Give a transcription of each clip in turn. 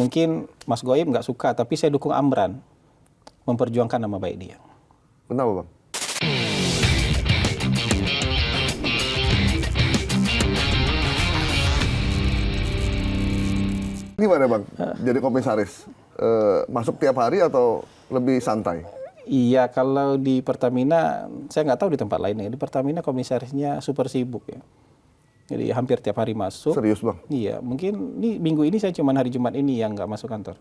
Mungkin Mas Goib nggak suka, tapi saya dukung Amran memperjuangkan nama baik dia. Kenapa, Bang? Gimana, Bang? Jadi komisaris, masuk tiap hari atau lebih santai? Iya, kalau di Pertamina, saya nggak tahu di tempat lainnya. Di Pertamina komisarisnya super sibuk ya. Jadi hampir tiap hari masuk. Serius, Bang? Iya, mungkin minggu ini saya cuma hari Jumat ini yang nggak masuk kantor.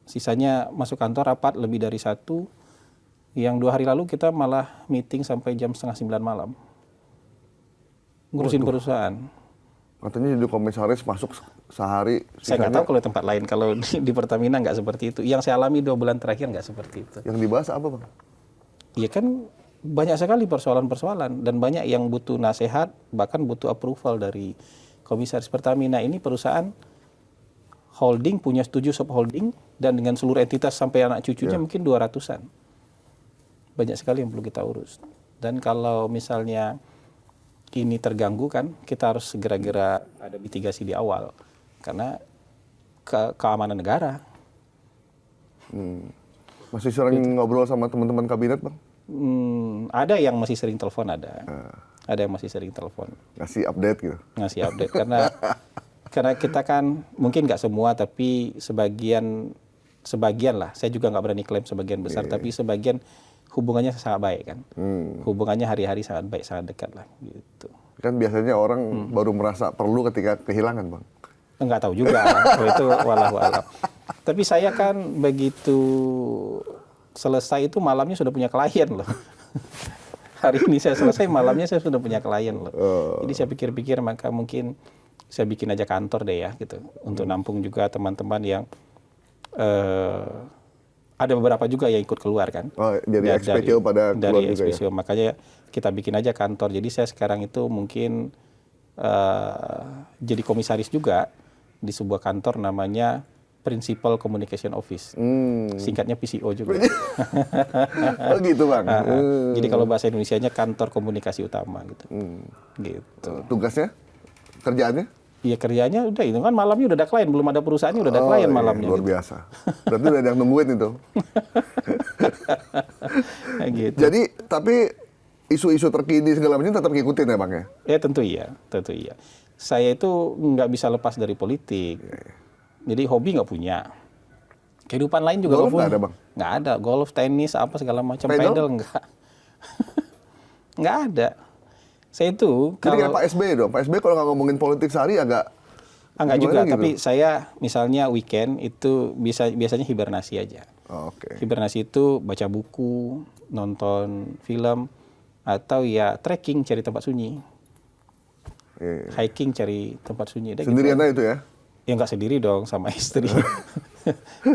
Sisanya masuk kantor rapat lebih dari 1. Yang 2 hari lalu kita malah meeting sampai jam 8:30 malam. Ngurusin perusahaan. Katanya jadi komisaris masuk sehari. Saya nggak tahu kalau di tempat lain. Kalau di Pertamina nggak seperti itu. Yang saya alami 2 bulan terakhir nggak seperti itu. Yang dibahas apa, Bang? Iya kan banyak sekali persoalan-persoalan dan banyak yang butuh nasihat, bahkan butuh approval dari komisaris. Pertamina ini perusahaan holding, punya 7 subholding, dan dengan seluruh entitas sampai anak cucunya mungkin 200-an. Banyak sekali yang perlu kita urus. Dan kalau misalnya ini terganggu kan, kita harus segera-gera ada mitigasi di awal. Karena keamanan negara. Masih sering ngobrol sama teman-teman kabinet, Bang? Ada yang masih sering telepon, ada. Ada yang masih sering telepon. Ngasih update gitu? Ngasih update, karena kita kan, mungkin nggak semua, tapi sebagian lah. Saya juga nggak berani klaim sebagian besar, tapi sebagian hubungannya sangat baik kan. Hubungannya hari-hari sangat baik, sangat dekat lah. Gitu. Kan biasanya orang baru merasa perlu ketika kehilangan, Bang. Nggak tahu juga, itu wallahu a'lam. Tapi saya kan begitu selesai itu malamnya sudah punya klien loh. Hari ini saya selesai, malamnya saya sudah punya klien loh. Jadi saya pikir-pikir, maka mungkin saya bikin aja kantor deh ya gitu. Untuk nampung juga teman-teman yang ada beberapa juga yang ikut keluar kan. Jadi XPCO pada keluar dari juga XPCO. ya? Makanya kita bikin aja kantor. Jadi saya sekarang itu mungkin jadi komisaris juga di sebuah kantor namanya Principal Communication Office. Singkatnya PCO juga. Oh gitu, Bang. Jadi kalau bahasa Indonesianya kantor komunikasi utama gitu. Gitu. Tugasnya? Kerjaannya? Iya, kerjanya udah itu kan malamnya udah ada klien, belum ada perusahaannya udah ada klien malamnya. Luar biasa. Berarti udah ada yang nungguin itu. Gitu. Jadi, tapi isu-isu terkini segala macam tetap ngikutin ya, Bang ya? Ya tentu iya. Saya itu nggak bisa lepas dari politik. Jadi hobi nggak punya. Kehidupan lain juga nggak punya. Nggak ada, Bang? Nggak ada. Golf, tenis, apa segala macam. Pedal? Pedal nggak. Nggak ada. Saya itu Jadi kayak Pak SBY dong. Pak SBY kalau nggak ngomongin politik sehari agak... Enggak juga, gitu? tapi saya misalnya weekend itu biasanya hibernasi aja. Oke. Hibernasi itu baca buku, nonton film, atau ya trekking cari tempat sunyi. Hiking cari tempat sunyi. Sendirian aja itu ya? Ya nggak sendiri dong, sama istri.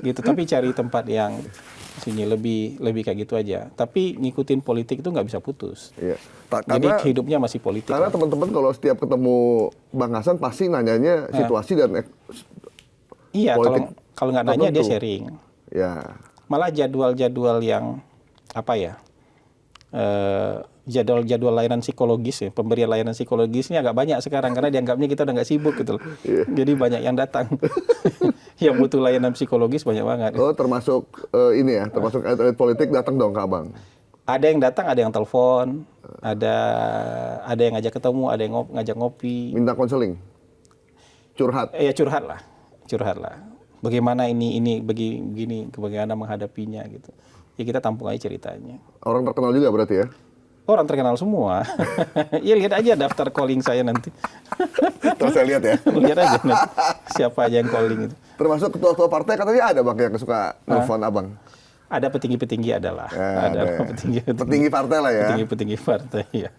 Gitu, tapi cari tempat yang sunyi, lebih kayak gitu aja. Tapi ngikutin politik itu nggak bisa putus. Iya. Jadi hidupnya masih politik. Karena teman-teman kalau setiap ketemu Bang Hasan pasti nanyanya situasi dan iya, kalau nggak nanya dia sharing. Ya. Malah jadwal-jadwal yang apa ya, jadwal layanan psikologis ya, pemberian layanan psikologis ini agak banyak sekarang karena dianggapnya kita udah nggak sibuk gitu loh. Jadi banyak yang datang. Yang butuh layanan psikologis banyak banget. Oh, termasuk ini ya, termasuk elit politik datang dong ke Abang? Ada yang datang, ada yang telepon, ada yang ngajak ketemu, ada yang ngajak ngopi. Minta konseling? Curhat? Ya curhat lah. Bagaimana ini begini, bagaimana menghadapinya gitu. Ya kita tampung aja ceritanya. Orang terkenal juga berarti ya? Orang terkenal semua. Ya lihat aja daftar calling saya nanti. Terus saya lihat ya? Lihat aja nanti siapa aja yang calling itu. Termasuk ketua-ketua partai katanya ada Bang yang suka nelfon Abang? Ada petinggi-petinggi adalah. Ada petinggi partai lah ya? Petinggi partai ya.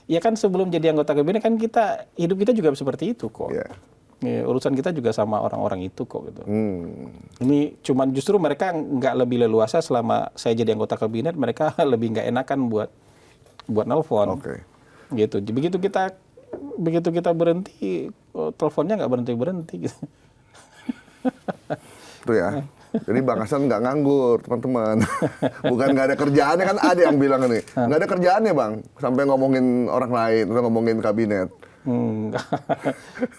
Ya kan sebelum jadi anggota kabinet kan hidup kita juga seperti itu kok. Yeah. Ya, urusan kita juga sama orang-orang itu kok gitu. Ini cuman justru mereka nggak lebih leluasa selama saya jadi anggota kabinet, mereka lebih nggak enakan buat nelfon. Gitu. Begitu kita berhenti, teleponnya nggak berhenti gitu. Itu ya. Jadi Bang Hasan nggak nganggur, teman-teman. Bukan nggak ada kerjaannya, kan ada yang bilang ini. Nggak ada kerjaannya, Bang. Sampai ngomongin orang lain, atau ngomongin kabinet.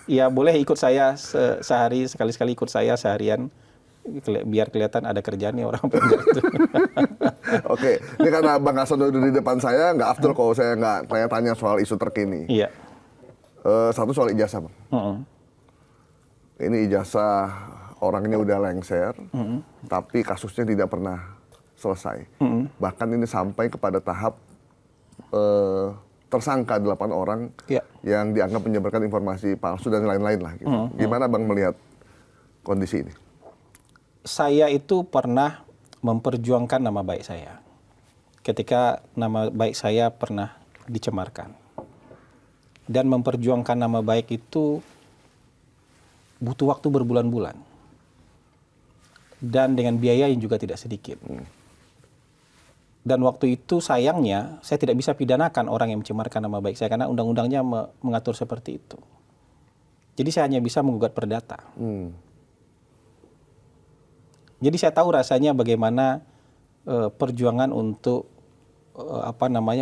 Ya boleh ikut saya sehari, sekali-sekali ikut saya seharian, biar kelihatan ada kerjaan nih orang pekerja itu. Oke, ini karena Bang Hasan udah di depan saya, nggak afdol kalau saya nggak tanya-tanya soal isu terkini. Iya. Satu soal ijazah, Bang. Ini ijazah orangnya udah lengser, tapi kasusnya tidak pernah selesai. Bahkan ini sampai kepada tahap tersangka 8 orang yang dianggap menyebarkan informasi palsu dan lain-lain lah. Gitu. Gimana Bang melihat kondisi ini? Saya itu pernah memperjuangkan nama baik saya. Ketika nama baik saya pernah dicemarkan. Dan memperjuangkan nama baik itu butuh waktu berbulan-bulan. Dan dengan biaya yang juga tidak sedikit. Dan waktu itu sayangnya saya tidak bisa pidanakan orang yang mencemarkan nama baik saya karena undang-undangnya mengatur seperti itu. Jadi saya hanya bisa menggugat perdata. Jadi saya tahu rasanya bagaimana perjuangan untuk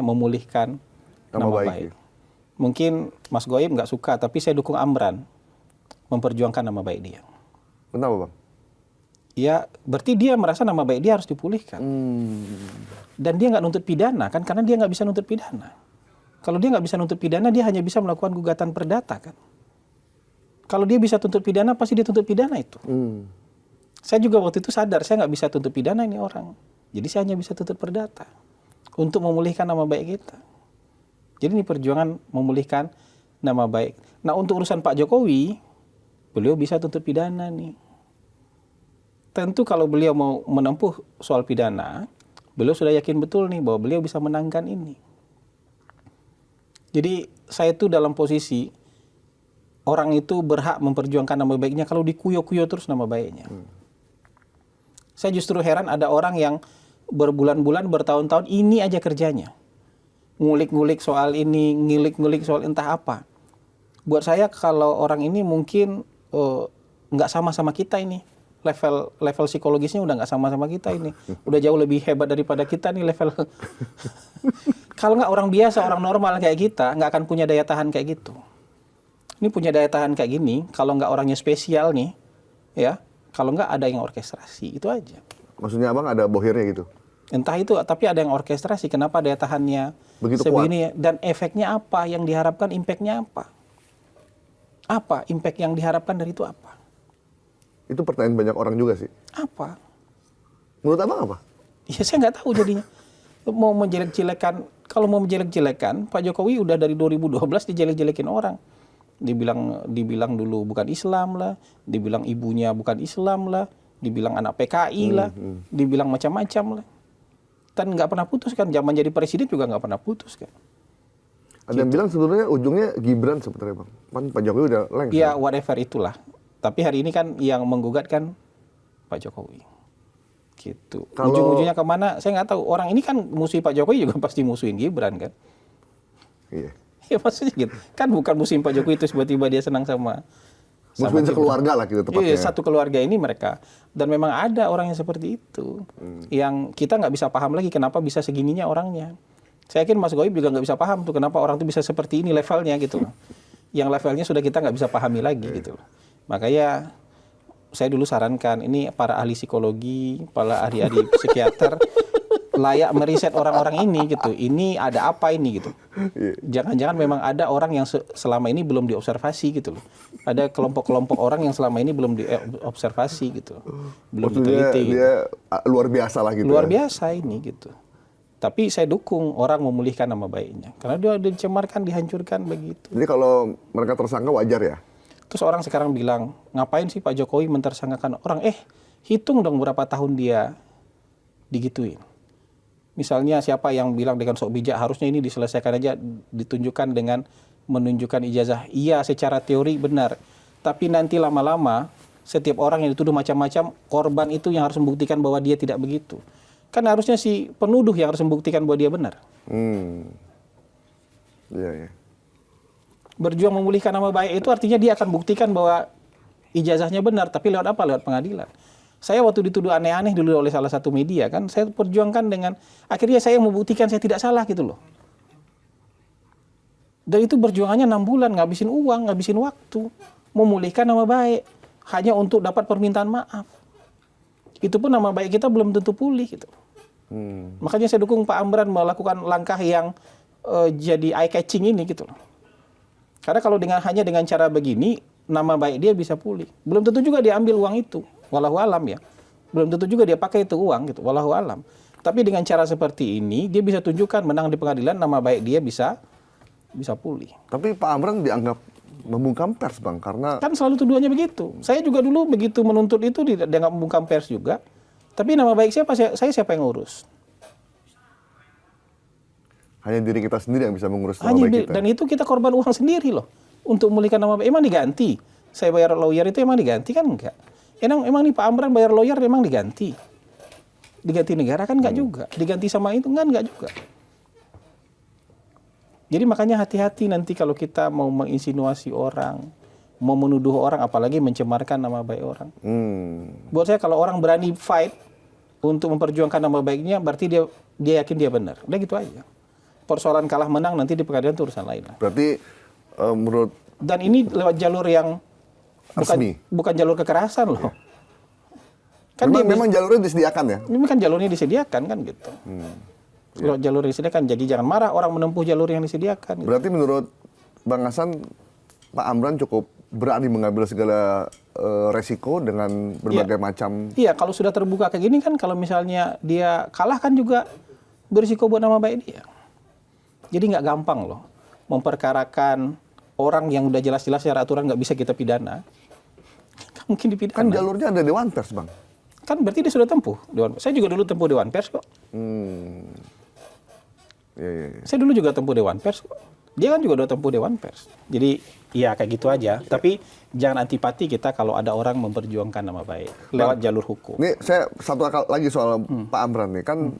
memulihkan nama baik. Mungkin Mas Goib nggak suka, tapi saya dukung Amran memperjuangkan nama baik dia. Kenapa Bang? Ya, berarti dia merasa nama baik dia harus dipulihkan. Dan dia nggak nuntut pidana kan, karena dia nggak bisa nuntut pidana. Kalau dia nggak bisa nuntut pidana, dia hanya bisa melakukan gugatan perdata kan. Kalau dia bisa tuntut pidana, pasti dia tuntut pidana itu. Saya juga waktu itu sadar, saya nggak bisa tuntut pidana ini orang. Jadi saya hanya bisa tuntut perdata untuk memulihkan nama baik kita. Jadi ini perjuangan memulihkan nama baik. Nah untuk urusan Pak Jokowi, beliau bisa tuntut pidana nih. Tentu kalau beliau mau menempuh soal pidana, beliau sudah yakin betul nih bahwa beliau bisa menangkan ini. Jadi saya itu dalam posisi orang itu berhak memperjuangkan nama baiknya kalau dikuyo-kuyo terus nama baiknya. Saya justru heran ada orang yang berbulan-bulan, bertahun-tahun ini aja kerjanya. Ngulik-ngulik soal ini, ngulik-ngulik soal entah apa. Buat saya kalau orang ini mungkin nggak sama-sama kita ini. Level psikologisnya udah nggak sama-sama kita ini. Udah jauh lebih hebat daripada kita nih level. Kalau nggak orang biasa, orang normal kayak kita, nggak akan punya daya tahan kayak gitu. Ini punya daya tahan kayak gini, kalau nggak orangnya spesial nih, ya, kalau nggak ada yang orkestrasi, itu aja. Maksudnya Abang ada bohirnya gitu? Entah itu, tapi ada yang orkestrasi, kenapa daya tahannya begitu sebegini, kuat? Dan efeknya apa, yang diharapkan impactnya apa? Apa impact yang diharapkan dari itu apa? Itu pertanyaan banyak orang juga sih. Apa? Menurut Abang apa? Ya saya nggak tahu jadinya. Mau menjelek-jelekan, kalau mau menjelek-jelekan, Pak Jokowi udah dari 2012 dijelek-jelekin orang. Dibilang dulu bukan Islam lah, dibilang ibunya bukan Islam lah, dibilang anak PKI lah, dibilang macam-macam lah. Dan nggak pernah putus kan, zaman jadi presiden juga nggak pernah putus kan. Ada yang bilang sebenarnya ujungnya Gibran sebenarnya Bang. Kan Pak Jokowi udah lengser. Ya whatever itulah. Tapi hari ini kan yang menggugat kan Pak Jokowi. Gitu. Ujung-ujungnya kemana? Saya nggak tahu. Orang ini kan musuh Pak Jokowi juga pasti musuhin Gibran kan. Iya. Ya maksudnya gitu. Kan bukan musuhin Pak Jokowi itu tiba-tiba dia senang sama musuhin sekeluarga lah gitu tepatnya. Iya, satu keluarga ini mereka. Dan memang ada orang yang seperti itu. Yang kita nggak bisa paham lagi kenapa bisa segininya orangnya. Saya yakin Mas Goib juga nggak bisa paham tuh kenapa orang tuh bisa seperti ini levelnya gitu loh. Yang levelnya sudah kita nggak bisa pahami lagi gitu loh. Makanya saya dulu sarankan ini para ahli psikologi, para ahli-ahli psikiater layak meriset orang-orang ini gitu. Ini ada apa ini gitu. Jangan-jangan memang ada orang yang selama ini belum diobservasi gitu loh. Ada kelompok-kelompok orang yang selama ini belum diobservasi gitu. Belum diteliti. Dia luar biasa lah gitu. Luar biasa ini gitu. Tapi saya dukung orang memulihkan nama baiknya. Karena dia dicemarkan, dihancurkan begitu. Jadi kalau mereka tersangka wajar ya? Terus orang sekarang bilang, ngapain sih Pak Jokowi mentersangkakan orang? Hitung dong berapa tahun dia digituin. Misalnya siapa yang bilang dengan sok bijak harusnya ini diselesaikan aja, ditunjukkan dengan menunjukkan ijazah. Iya secara teori benar. Tapi nanti lama-lama setiap orang yang dituduh macam-macam, korban itu yang harus membuktikan bahwa dia tidak begitu. Kan harusnya si penuduh yang harus membuktikan bahwa dia benar. Iya, iya. Berjuang memulihkan nama baik itu artinya dia akan buktikan bahwa ijazahnya benar, tapi lewat apa? Lewat pengadilan. Saya waktu dituduh aneh-aneh dulu oleh salah satu media kan, saya perjuangkan dengan akhirnya saya membuktikan saya tidak salah gitu loh. Dan itu berjuangannya 6 bulan, ngabisin uang, ngabisin waktu, memulihkan nama baik hanya untuk dapat permintaan maaf. Itu pun nama baik kita belum tentu pulih gitu. Makanya saya dukung Pak Amran melakukan langkah yang jadi eye catching ini gitu loh. Karena kalau hanya dengan cara begini, nama baik dia bisa pulih. Belum tentu juga dia ambil uang itu, wallahu alam ya. Belum tentu juga dia pakai itu uang gitu, wallahu alam. Tapi dengan cara seperti ini, dia bisa tunjukkan menang di pengadilan, nama baik dia bisa pulih. Tapi Pak Amran dianggap membungkam pers, Bang, karena Kan selalu tuduhannya begitu. Saya juga dulu begitu menuntut itu dianggap membungkam pers juga. Tapi nama baik saya siapa yang ngurus? hanya diri kita sendiri yang bisa mengurus nama baik kita. Dan itu kita korban uang sendiri loh untuk memulihkan nama baik. Emang diganti? Saya bayar lawyer itu emang diganti kan enggak? Emang nih Pak Amran bayar lawyer emang diganti? Diganti negara kan enggak juga. Diganti sama itu kan enggak juga. Jadi makanya hati-hati nanti kalau kita mau menginsinuasi orang, mau menuduh orang, apalagi mencemarkan nama baik orang. Buat saya kalau orang berani fight untuk memperjuangkan nama baiknya, berarti dia yakin dia benar. Udah gitu aja. Persoalan kalah menang nanti di pengadilan itu urusan lain lah. Berarti menurut Dan ini lewat jalur yang resmi. bukan jalur kekerasan loh. Kan memang jalurnya disediakan ya? Ini kan jalurnya disediakan kan gitu. Kalau jalur yang disediakan, jadi jangan marah orang menempuh jalur yang disediakan. Gitu. Berarti menurut Bang Hasan, Pak Amran cukup berani mengambil segala resiko dengan berbagai macam. Iya, kalau sudah terbuka kayak gini kan, kalau misalnya dia kalah kan juga berisiko buat nama baik dia. Jadi nggak gampang loh memperkarakan orang yang udah jelas-jelas secara aturan nggak bisa kita pidana. Nggak mungkin dipidana. Kan jalurnya ada Dewan Pers, Bang. Kan berarti dia sudah tempuh Dewan Pers. Saya juga dulu tempuh Dewan Pers kok. Iya. Saya dulu juga tempuh Dewan Pers kok. Dia kan juga udah tempuh Dewan Pers. Jadi ya kayak gitu aja. Tapi jangan antipati kita kalau ada orang memperjuangkan nama baik lewat jalur hukum. Nih saya satu lagi soal Pak Amran nih. Kan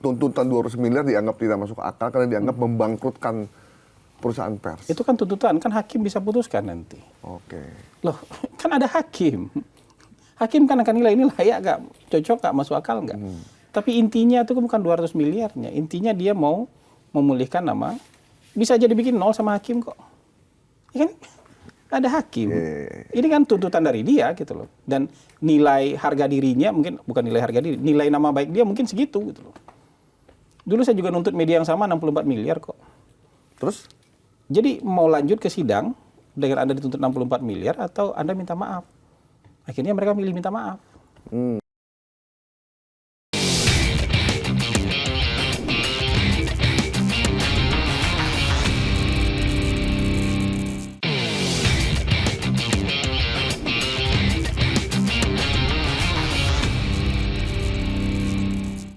tuntutan 200 miliar dianggap tidak masuk akal karena dianggap membangkrutkan perusahaan pers. Itu kan tuntutan, kan hakim bisa putuskan nanti. Oke. Loh, kan ada hakim. Hakim kan akan nilai ini layak nggak, cocok nggak, masuk akal nggak. Tapi intinya itu bukan 200 miliarnya. Intinya dia mau memulihkan nama. Bisa jadi bikin nol sama hakim kok. Ya kan? Ada hakim. Ini kan tuntutan dari dia gitu loh. Dan nilai harga dirinya mungkin, bukan nilai harga diri, nilai nama baik dia mungkin segitu gitu loh. Dulu saya juga nuntut media yang sama 64 miliar kok. Terus? Jadi mau lanjut ke sidang dengan Anda dituntut 64 miliar atau Anda minta maaf. Akhirnya mereka milih minta maaf.